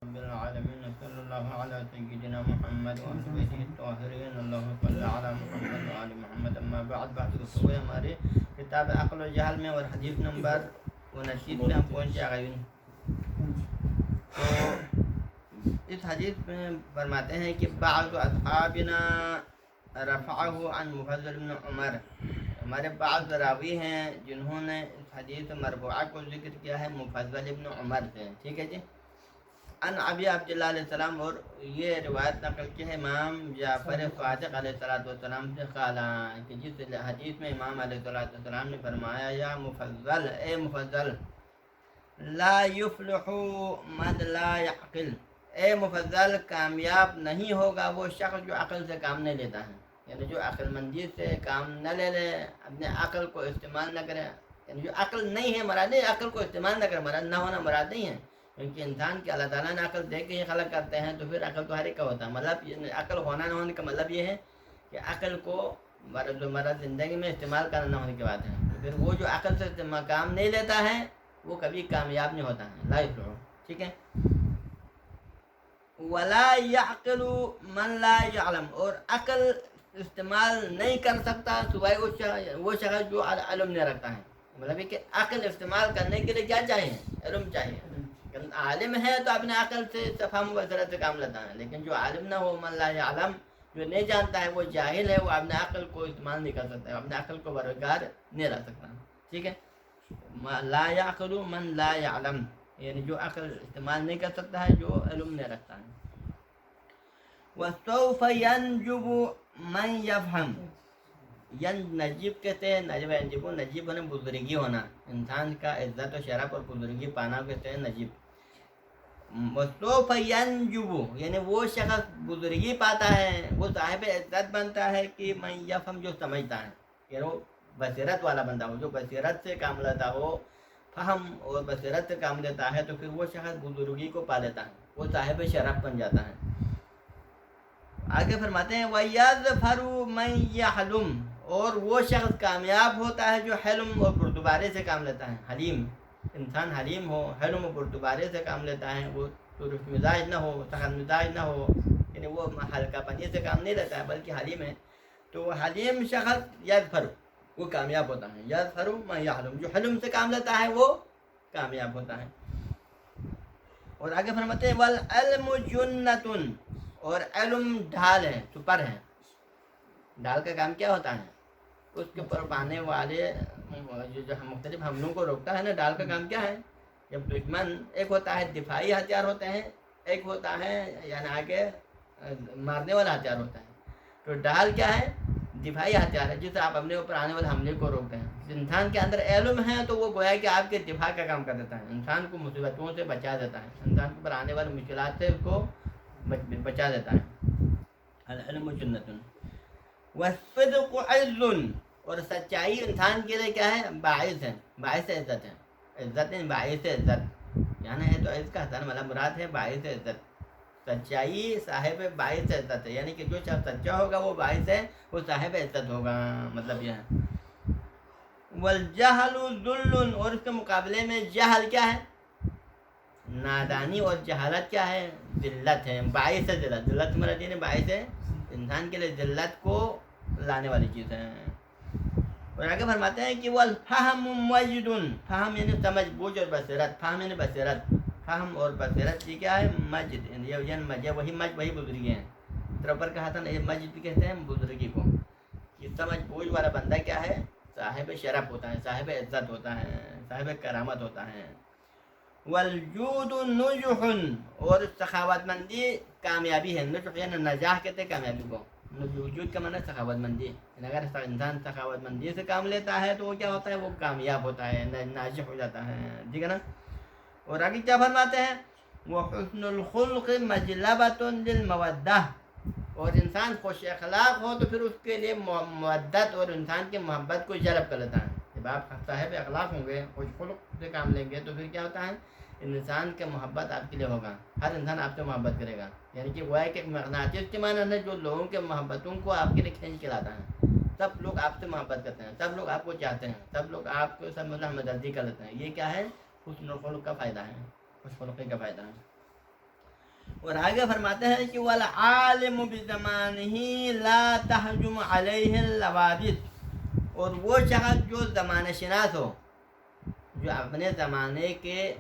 رب العالمين صلی اللہ علی سیدنا محمد وآلہ الطاہرین اللہم صلی علی محمد وآل محمد اما بعد گفتگو ہمارے کتاب عقل و جہل میں اور حدیث نمبر 29 میں ہم پہنچے گئے. تو اس حدیث میں فرماتے ہیں کہ بعض اصحابنا رفعہ عن مفضل بن عمر, ہمارے بعض راوی ہیں جنہوں نے اس حدیث مرفوعہ کو ذکر کیا ہے مفضل بن عمر سے. ٹھیک ہے جی. ان ابی عبداللہ علیہ السلام, اور یہ روایت نقل کی ہے امام جعفر صادق علیہ السلام سے, قالا کہ جس حدیث میں امام علیہ السلام نے فرمایا یا مفضل, اے مفضل, لا یفلح من لا یعقل, اے مفضل کامیاب نہیں ہوگا وہ شخص جو عقل سے کام نہیں لیتا ہے. یعنی جو عقل مندی سے کام نہ لے لے, اپنے عقل کو استعمال نہ کرے. یعنی جو عقل نہیں ہے مراد نہیں, عقل کو استعمال نہ کرے مراد, نہ ہونا مراد نہیں ہے, کیونکہ انسان کے اللہ تعالیٰ نے عقل دے کے ہی خلق کرتے ہیں, تو پھر عقل تو ہر ایک کا ہوتا ہے. مطلب عقل ہونا نہ ہونے کا مطلب یہ ہے کہ عقل کو مرد زندگی میں استعمال کرنا نہ ہونے کی بات ہے. تو پھر وہ جو عقل سے کام نہیں لیتا ہے وہ کبھی کامیاب نہیں ہوتا ہے, لا یفلح. ٹھیک ہے. ولا یعقل من لا یعلم, اور عقل استعمال نہیں کر سکتا سوائے وہ شخص جو علم نہیں رکھتا ہے. مطلب یہ کہ عقل استعمال کرنے کے لیے کیا چاہیے؟ علم چاہیے. عالم ہے تو اپنے عقل سے فہم و بصیرت سے کام لیتا ہے, لیکن جو عالم نہ ہو, من لا یعلم, جو نہیں جانتا ہے, وہ جاہل ہے, وہ اپنے عقل کو استعمال نہیں کر سکتا ہے, اپنے عقل کو برقرار نہیں رکھ سکتا. ٹھیک ہے. لا یعقل من لا یعلم, یعنی جو عقل استعمال نہیں کر سکتا ہے, جو علم نہیں رکھتا ہے. وَسَوْفَ يَنْجُبُ مَنْ يَفْهَمُ, نجیب کہتے ہیں, نجیب ہونا بزرگی ہونا, انسان کا عزت و شرف اور بزرگی پانا کہتے ہیں نجیب. وَسَوْفَ يَنْجُبُ, یعنی وہ شخص بزرگی پاتا ہے, وہ صاحب عزت بنتا ہے کہ من یفہم, جو سمجھتا ہے, یعنی وہ بصیرت والا بندہ ہو, جو بصیرت سے کام لیتا ہو, فہم اور بصیرت سے کام لیتا ہے, تو پھر وہ شخص بزرگی کو پا لیتا ہے, وہ صاحب شرف بن جاتا ہے. آگے فرماتے ہیں وَيَظْفَرُ مَنْ يَحْلُمْ, اور وہ شخص کامیاب ہوتا ہے جو حلم اور بردبارے سے کام لیتا ہے. حلیم, انسان حلیم ہو, حلم اور بردبارے سے کام لیتا ہے, وہ ترش مزاج نہ ہو, سخت مزاج نہ ہو, یعنی وہ ہلکا پنی سے کام نہیں لیتا ہے بلکہ حلیم ہے. تو وہ حلیم شخص یظفر, وہ کامیاب ہوتا ہے. یظفر مَنْ يَحْلُمْ, جو حلم سے کام لیتا ہے وہ کامیاب ہوتا ہے. اور آگے فرماتے ہیں وَالْعِلْمُ جُنَّةٌ, اور علم ڈھال ہے, سپر ہے. ڈھال کا کام کیا ہوتا ہے؟ اس کے اوپر پانے والے جو مختلف حملوں کو روکتا ہے نا. ڈھال کا کام کیا ہے؟ جب دشمن, ایک ہوتا ہے دفاعی ہتھیار ہوتے ہیں, ایک ہوتا ہے یعنی آگے مارنے والا ہتھیار ہوتا ہے. تو ڈھال کیا ہے؟ دفاعی ہتھیار ہے, جس سے آپ اپنے اوپر آنے والے حملے کو روکتے ہیں. انسان کے اندر علم ہے تو وہ گویا کہ آپ کے دفاع کا کام کر دیتا ہے, انسان کو مصیبتوں سے بچا دیتا ہے, انسان کے اوپر آنے والے مشکلات سے اس کو بچا دیتا ہے. العلم جنۃ. والصدق عز, اور سچائی انسان کے لیے کیا ہے؟ باعث ہے, باعث عزت ہے. عزت نہیں, باعث عزت, یعنی ہے تو عزت کا حسن والا مراد ہے باعث عزت. سچائی صاحب باعث عزت ہے, یعنی کہ جو شخص سچا ہوگا وہ باعث ہے, وہ صاحب عزت ہوگا, مطلب یہ ہے. والجہل ذل, اور اس کے مقابلے میں جہل کیا ہے؟ نادانی. اور جہالت کیا ہے؟ ذلت ہے, باعث ہے ذلت. ذلت مراد یہ باعث ہے, انسان کے لیے ذلت کو لانے والی چیز ہے. اور آگے فرماتے ہیں کہ والفہم مجد, فہم یعنی سمجھ بوجھ اور بصیرت, فہم یعنی بصیرت, فہم اور بصیرت یہ کیا ہے؟ مجد, یہ وہی بزرگی ہیں. طرح پر کہا تھا نا, یہ مجد بھی کہتے ہیں بزرگی کو. یہ سمجھ بوجھ والا بندہ کیا ہے؟ صاحب شرف ہوتا ہے, صاحب عزت ہوتا ہے, صاحب کرامت ہوتا ہے. والجود نجح, اور سخاوت مندی کامیابی ہے. نجح یعنی نجاح کہتے ہیں کامیابی کو. وجود کا معنی سخاوت مندی, اگر انسان سخاوت مندی سے کام لیتا ہے تو وہ کیا ہوتا ہے؟ وہ کامیاب ہوتا ہے, ناجح ہو جاتا ہے. ٹھیک ہے نا. اور آگے کیا فرماتے ہیں؟ وحسن الخلق مجلبۃ للمودہ, اور انسان خوش اخلاق ہو تو پھر اس کے لیے مودت اور انسان کی محبت کو جلب کر لیتا ہے. جب آپ صاحب اخلاق ہوں گے, خوش خلق سے کام لیں گے, تو پھر کیا ہوتا ہے؟ انسان کے محبت آپ کے لیے ہوگا, ہر انسان آپ سے محبت کرے گا. یعنی کہ وہ ہے کہ ایک مغناطیس کے معنی ہے, جو لوگوں کے محبتوں کو آپ کے لیے کھینچ کے لاتا ہے. سب لوگ آپ سے محبت کرتے ہیں, سب لوگ آپ کو چاہتے ہیں, سب لوگ آپ کو سب مطلب ہمدردی کر لیتے ہیں. یہ کیا ہے؟ حسن الخلق کا فائدہ ہے, خوش خلقی کا فائدہ ہے. اور آگے فرماتے ہیں کہ والعالم بزمانہ لا تہجم علیہ اللوابط، اور وہ شخص جو زمانہ شناس ہو، جو اپنے زمانے کے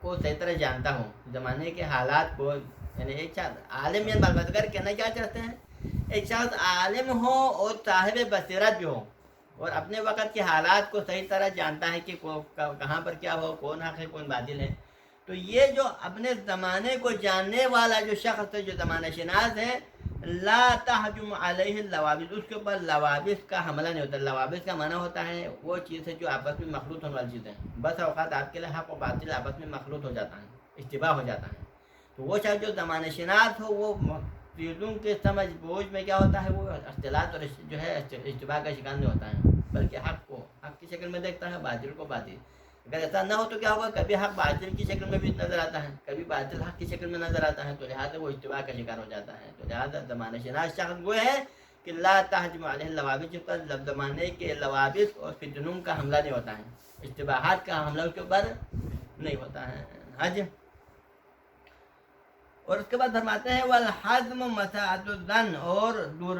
کو صحیح طرح جانتا ہو، زمانے کے حالات کو، یعنی ایک شخص عالم یا بالبدگر کہنا کیا چاہتے ہیں، ایک شخص عالم ہو اور صاحب بصیرت بھی ہو، اور اپنے وقت کے حالات کو صحیح طرح جانتا ہے کہ کہاں پر کیا ہو، کون حق ہے کون باطل ہے. تو یہ جو اپنے زمانے کو جاننے والا جو شخص ہے، جو زمانہ شناس ہے، لا تحجم علیہ اللوابط، اس کے اوپر لوابط کا حملہ نہیں ہوتا. لوابط کا معنی ہوتا ہے وہ چیز ہے جو آپس میں مخلوط ہونے والی چیز ہے. بس اوقات آپ کے لیے حق و باطل آپس میں مخلوط ہو جاتا ہے، اشتباہ ہو جاتا ہے. تو وہ شخص جو زمانہ شناس ہو، وہ چیزوں کے سمجھ بوجھ میں کیا ہوتا ہے، وہ اختلاط اور جو ہے اشتباہ کا شکار نہیں ہوتا ہے، بلکہ حق کو حق کی شکل میں دیکھتا ہے، باطل کو باطل. اگر ایسا نہ ہو تو کیا ہوگا، کبھی حق باطل کی شکل میں بھی نظر آتا ہے، کبھی باطل حق کی شکل میں نظر آتا ہے، تو لہٰذا وہ اشتباہ کا شکار ہو جاتا ہے. تو لہٰذا زمانہ شناس شخص وہ ہے کہ لا تحجم علیہ اللوابط، جس پر زمانے کے لوابط اور فتنوں کا حملہ نہیں ہوتا ہے، اشتباہات کا حملہ اس کے اوپر نہیں ہوتا ہے. ہاں جی. اور اس کے بعد فرماتے ہیں والحزم مساعد الظن، اور دور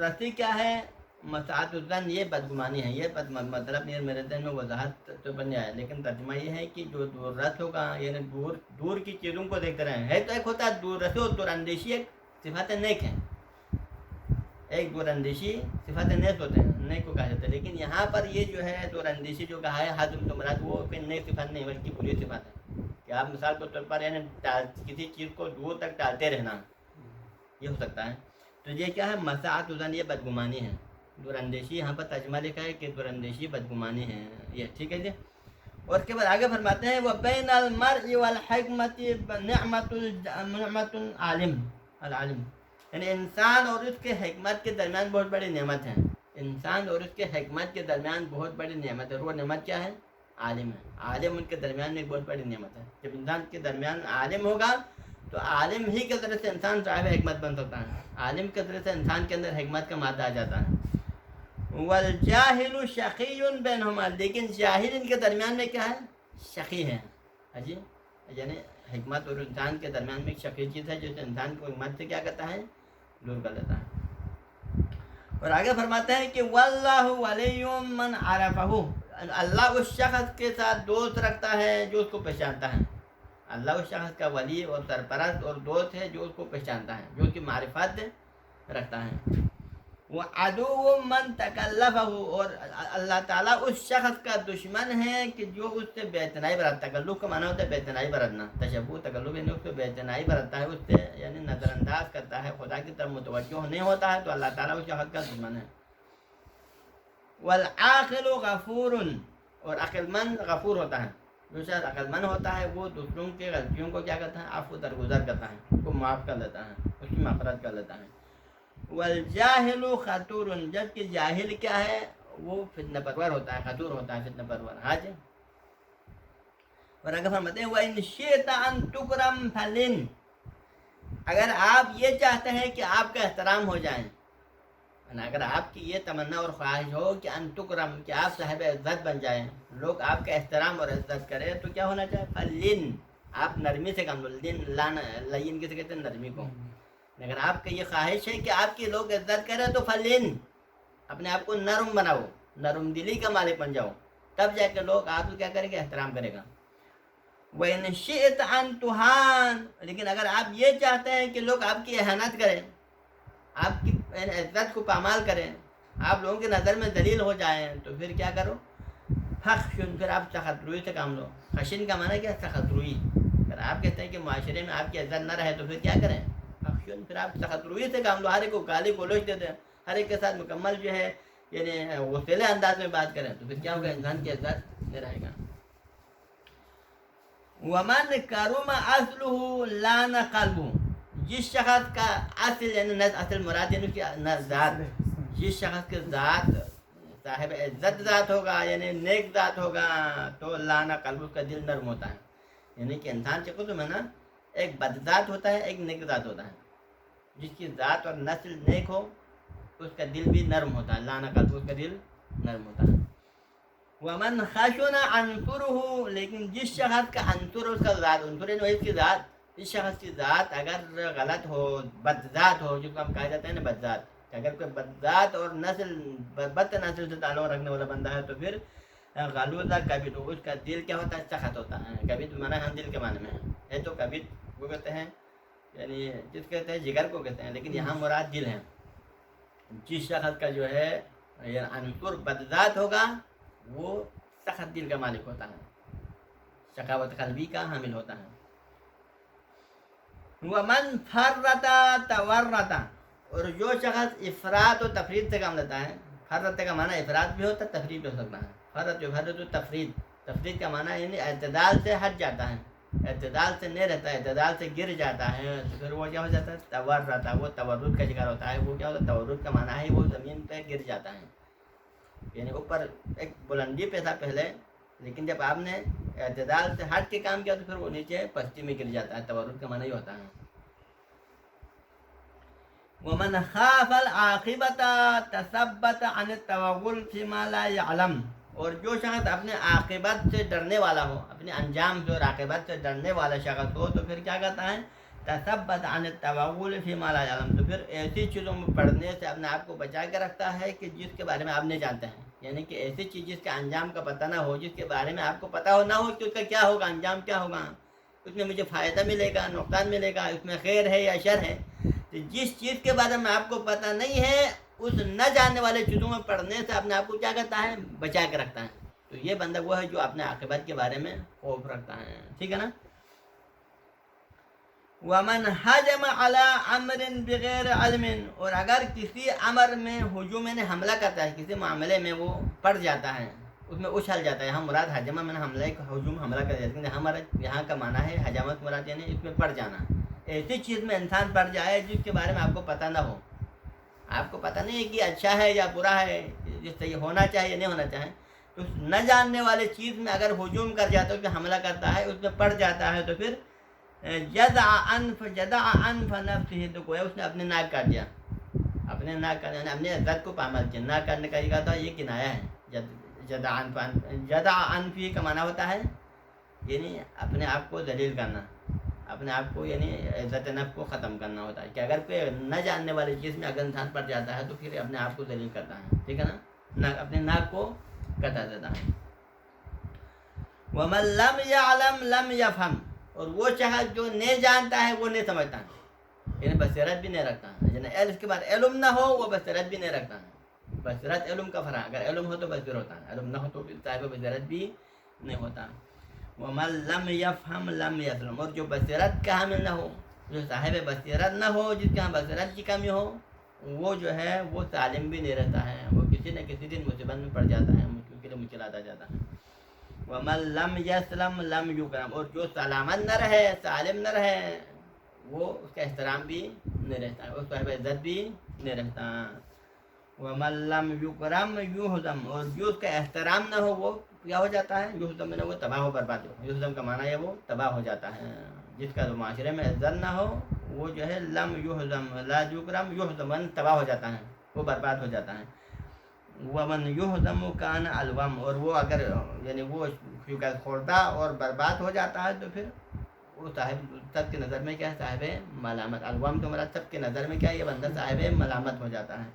رسی کیا ہے، مساعد الظن یہ بدگمانی ہے. یہ مطلب یہ میرے ذہن میں وضاحت تو بن جائے، لیکن ترجمہ یہ ہے کہ جو دور رس ہوگا، یعنی دور کی چیزوں کو دیکھتے رہیں. ہے تو ایک ہوتا ہے دور رسی اور دور اندیشی، ایک صفات نیک ہے. ایک دور اندیشی صفات نیک ہوتے ہیں، نیک کو کہا جاتا ہے. لیکن یہاں پر یہ جو ہے دور اندیشی جو کہا ہے حزم مراد، وہ نیک صفات نہیں بلکہ بری صفات ہے. کہ آپ مثال کے طور پر یعنی کسی چیز کو دور تک ٹالتے رہنا، یہ ہو سکتا ہے. تو یہ کیا ہے، مساعد الظن، یہ بدگمانی ہے. دور اندیشی یہاں پر ترجمہ لکھا ہے کہ دور اندیشی بدگمانی ہے، یہ ٹھیک ہے جی. اور اس کے بعد آگے فرماتے ہیں وَبَيْنَ الْمَرْءِ وَالْحِكْمَةِ نِعْمَةٌ العالم، یعنی انسان اور اس کے حکمت کے درمیان بہت بڑی نعمت ہے. انسان اور اس کے حکمت کے درمیان بہت بڑی نعمت ہے. اور وہ نعمت کیا ہے، عالم ہے. عالم ان کے درمیان میں ایک بہت بڑی نعمت ہے. جب انسان کے درمیان عالم ہوگا تو عالم ہی کے ذریعے سے انسان صاحب حکمت بن سکتا ہے. عالم کے ذریعے سے انسان کے اندر حکمت کا مادہ آ جاتا ہے. والجاہل شقی بینہما، لیکن جاہل ان کے درمیان میں کیا ہے، شقی ہے. جی، یعنی حکمت اور انسان کے درمیان میں ایک شقی چیز ہے جو انسان کو حکمت سے کیا کرتا ہے، دور کر دیتا ہے. اور آگے فرماتے ہیں کہ واللہ ولی من عرفہ، اللہ اس شخص کے ساتھ دوست رکھتا ہے جو اس کو پہچانتا ہے. اللہ اس شخص کا ولی اور سرپرست اور دوست ہے جو اس کو پہچانتا ہے، جو اس کی معرفت رکھتا ہے. وعدو من تکلفہ، اور اللہ تعالیٰ اس شخص کا دشمن ہے کہ جو اس سے بے اعتنائی برتتا ہے. تکلف کا معنی ہوتا ہے بے اعتنائی برتنا، تشبہ تکلف یعنی اس سے بے اعتنائی برتتا ہے، اس سے یعنی نظر انداز کرتا ہے، خدا کی طرف متوجہ نہیں ہوتا ہے، تو اللہ تعالیٰ اس شخص کا دشمن ہے. والعاقل غفور، اور عقل مند غفور ہوتا ہے. جو شخص عقل مند ہوتا ہے وہ دوسروں کے غلطیوں کو کیا کرتا ہے، عفو درگزر کرتا ہے، اس کو معاف کر دیتا ہے، اس کی مغفرت کر دیتا ہے. والجاہل خطور، جبکہ جاہل کیا ہے، وہ فتنہ پرور ہوتا ہے، خطور ہوتا ہے، فتنہ پرور. حاج. اور اگر فرماتے ہیں وَإِنْ شِئْتَ أَن تُكْرَمْ فَلِنْ، اگر آپ یہ چاہتے ہیں کہ آپ کا احترام ہو جائے، اگر آپ کی یہ تمنا اور خواہش ہو کہ ان تکرم، کہ آپ صاحب عزت بن جائیں، لوگ آپ کا احترام اور عزت کریں، تو کیا ہونا چاہیے، فلن، آپ نرمی سے کام لو. لین کسے کہتے ہیں، نرمی کو. اگر آپ کی یہ خواہش ہے کہ آپ کی لوگ عزت کریں تو فلن، اپنے آپ کو نرم بناؤ، نرم دلی کا مالک بن جاؤ، تب جا کے لوگ آپ کو کیا کریں گے، احترام کرے گا. وَإِنْ شِئْتَ أَن تُهَانَ، لیکن اگر آپ یہ چاہتے ہیں کہ لوگ آپ کی اہانت کریں، آپ کی عزت کو پامال کریں، آپ لوگوں کی نظر میں ذلیل ہو جائیں، تو پھر کیا کرو، فخشن، پھر آپ سخت روئی سے کام لو. خشن کا معنی کیا، سخت روئی. اگر آپ کہتے ہیں کہ معاشرے میں آپ کی عزت نہ رہے تو پھر کیا کریں، فخشن، پھر آپ سخت روئی سے کام لو. ہر ایک کو گالی گلوچ دے دیں، ہر ایک کے ساتھ مکمل جو ہے یعنی غصیلے انداز میں بات کریں، تو پھر کیا ہوگا، انسان کی عزت نہیں رہے گا. ومن کرم اصلہ لان قلبہ، جس شخص کا اصل یعنی اصل مراد یعنی کہ ذات، جس شخص کے ذات صاحب عزت ذات ہوگا، یعنی نیک ذات ہوگا، تو لانا قلب، اس کا دل نرم ہوتا ہے. یعنی کہ انسان کے قسم ہے نا، ایک بد ذات ہوتا ہے، ایک نیک ذات ہوتا ہے. جس کی ذات اور نسل نیک ہو اس کا دل بھی نرم ہوتا ہے. لانا قلب، اس کا دل نرم ہوتا ہے. ومن خشن عنصره، لیکن جس شخص کا عنصر اس کا ذات، عنصر ہے اس کی ذات، اس شخص کی ذات اگر غلط ہو، بد ذات ہو، جس کو ہم کہا جاتا ہے نا بد ذات، اگر کوئی بد ذات اور نسل بد نسل سے تعلق رکھنے والا بندہ ہے تو پھر غلوظ کبد، اس کا دل کیا ہوتا ہے؟ سخت ہوتا ہے. کبد معنی ہم دل کے معنی میں ہے تو کبد وہ کہتے ہیں، یعنی جس کہتے ہیں جگر کو کہتے ہیں، لیکن یہاں مراد دل ہے. جس شخص کا جو ہے عنصر بد ذات ہوگا وہ سخت دل کا مالک ہوتا ہے، شقاوت قلبی کا حامل ہوتا ہے. ومن فرط تورط، اور جو شخص افراط و تفرید سے کام لیتا ہے، فرط کا معنی افراط بھی ہوتا ہے، تفرید بھی ہو سکتا ہے. فرط جو فرط و تفرید، تفرید کا معنی یعنی اعتدال سے ہٹ جاتا ہے، اعتدال سے نہیں رہتا ہے، اعتدال سے گر جاتا ہے، تو پھر وہ کیا ہو جاتا ہے؟ تورط، وہ تورط کا شکار ہوتا ہے. وہ کیا ہوتا ہے؟ تورط کا معنی ہے وہ زمین پہ گر جاتا ہے، یعنی اوپر ایک بلندی پہ تھا پہلے، لیکن جب آپ نے اعتدال سے ہٹ کے کام کیا تو پھر وہ نیچے پستی میں گر جاتا ہے. تورط کا معنی ہی ہوتا ہے. ومن خاف العاقبۃ تثبت عن التوغل فيما لا يعلم، اور جو شخص اپنے عاقبت سے ڈرنے والا ہو، اپنے انجام سے اور عاقبت سے ڈرنے والا شخص ہو تو پھر کیا کہتا ہے؟ تثبت عن التوغل فيما لا يعلم، تو پھر ایسی چیزوں میں پڑھنے سے اپنے آپ کو بچا کے رکھتا ہے کہ جس کے بارے میں آپ نہیں جانتے ہیں. یعنی کہ ایسی چیز جس کے انجام کا پتہ نہ ہو، جس کے بارے میں آپ کو پتہ ہو نہ ہو کہ اس کا کیا ہوگا، انجام کیا ہوگا، اس میں مجھے فائدہ ملے گا، نقصان ملے گا، اس میں خیر ہے یا شر ہے. تو جس چیز کے بارے میں آپ کو پتہ نہیں ہے اس نہ جاننے والے چیزوں میں پڑھنے سے اپنے آپ کو کیا کرتا ہے؟ بچا کے رکھتا ہے. تو یہ بندہ وہ ہے جو اپنے عاقبت کے بارے میں خوف رکھتا ہے. ٹھیک ہے نا؟ ومن حجم على امر بغیر علم، اور اگر کسی امر میں ہجوم میں حملہ کرتا ہے، کسی معاملے میں وہ پڑ جاتا ہے، اس میں اچھل جاتا ہے. ہم مراد حجمہ میں حملہ ہجوم حملہ کر جاتے ہیں، ہمارا یہاں کا معنی ہے حجامت مراد یعنی اس میں پڑ جانا. ایسی چیز میں انسان پڑ جائے جس کے بارے میں آپ کو پتہ نہ ہو، آپ کو پتہ نہیں ہے کہ اچھا ہے یا برا ہے، جس سے یہ ہونا چاہیے یا نہیں ہونا چاہیے، تو نہ جاننے والے چیز میں اگر ہجوم کر جاتا ہے، حملہ کرتا ہے، اس میں پڑ جاتا ہے، تو پھر جدع انف نفسه، تو کوئی اس نے اپنے ناک کاٹ دیا، اپنے ناک کاٹ یعنی اپنے عزت کو پامال کیا. ناک کاٹنے کا یہ کہا تھا، یہ کنایا ہے. جدع انفی کا معنی ہوتا ہے یعنی اپنے آپ کو ذلیل کرنا، اپنے آپ کو یعنی عزت نفس کو ختم کرنا ہوتا ہے. کہ اگر کوئی نہ جاننے والی چیز میں اگر انسان پڑ جاتا ہے تو پھر اپنے آپ کو ذلیل کرتا ہے. ٹھیک ہے نا؟ اپنے ناک کو کٹا دیتا ہے. ومن لم يعلم لم يفهم، اور وہ شخص جو نہیں جانتا ہے وہ نہیں سمجھتا ہے، یعنی بصیرت بھی نہیں رکھتا ہے. یعنی اس کے بعد علم نہ ہو وہ بصیرت بھی نہیں رکھتا ہے. بصیرت علم کا فرق، اگر علم ہو تو بصیر ہوتا ہے، علم نہ ہو تو صاحب بصیرت بھی نہیں ہوتا. ومن لم يفهم لم يسلم، اور جو بصیرت کا حامل نہ ہو، جو صاحب بصیرت نہ ہو، جس کے ہاں بصیرت کی کمی ہو، وہ جو ہے وہ سالم بھی نہیں رہتا ہے، وہ کسی نہ کسی دن مصیبت میں پڑ جاتا ہے، مشکل کے لیے مشکلات آ جاتا ہے. ومن لم يسلم لم يكرم، اور جو سلامت نہ رہے، سالم نہ رہے، وہ اس کا احترام بھی نہیں رہتا ہے، اس صاحب عزت بھی نہیں رہتا. ومن لم يكرم يهزم، اور جو اس کا احترام نہ ہو وہ کیا ہو جاتا ہے؟ یہزم میں وہ تباہ و برباد ہو. یہزم کا معنی ہے وہ تباہ ہو جاتا ہے. جس کا معاشرے میں عزت نہ ہو وہ جو ہے لم یہزم لا یکرم یہزم، تباہ ہو جاتا ہے، وہ برباد ہو جاتا ہے. ومن یہزم کان الوم، اور وہ اگر یعنی وہ خوردہ اور برباد ہو جاتا ہے تو پھر وہ صاحب سب کی نظر میں کیا ہے؟ صاحب ملامت. الوم تو مراد سب کی نظر میں کیا ہے؟ یہ بندہ صاحب ملامت ہو جاتا ہے.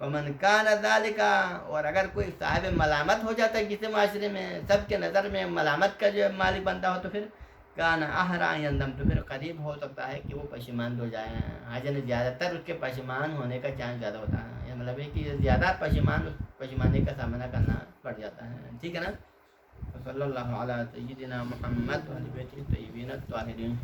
ومن کان ذالک، اور اگر کوئی صاحب ملامت ہو جاتا ہے کسی معاشرے میں، سب کے نظر میں ملامت کا جو مالک بنتا ہو، تو پھر کان احرا یندم، تو پھر قریب ہو سکتا ہے کہ وہ پشیمان ہو جائے. حاجن زیادہ تر اس کے پشیمان ہونے کا چانس زیادہ ہوتا ہے، یہ مطلب ہے کہ زیادہ پشیمانی کا سامنا کرنا پڑ جاتا ہے. ٹھیک ہے نا؟ صلی اللہ علیہ سیدنا محمد و آلہ بیتہ الطیبین الطاہرین.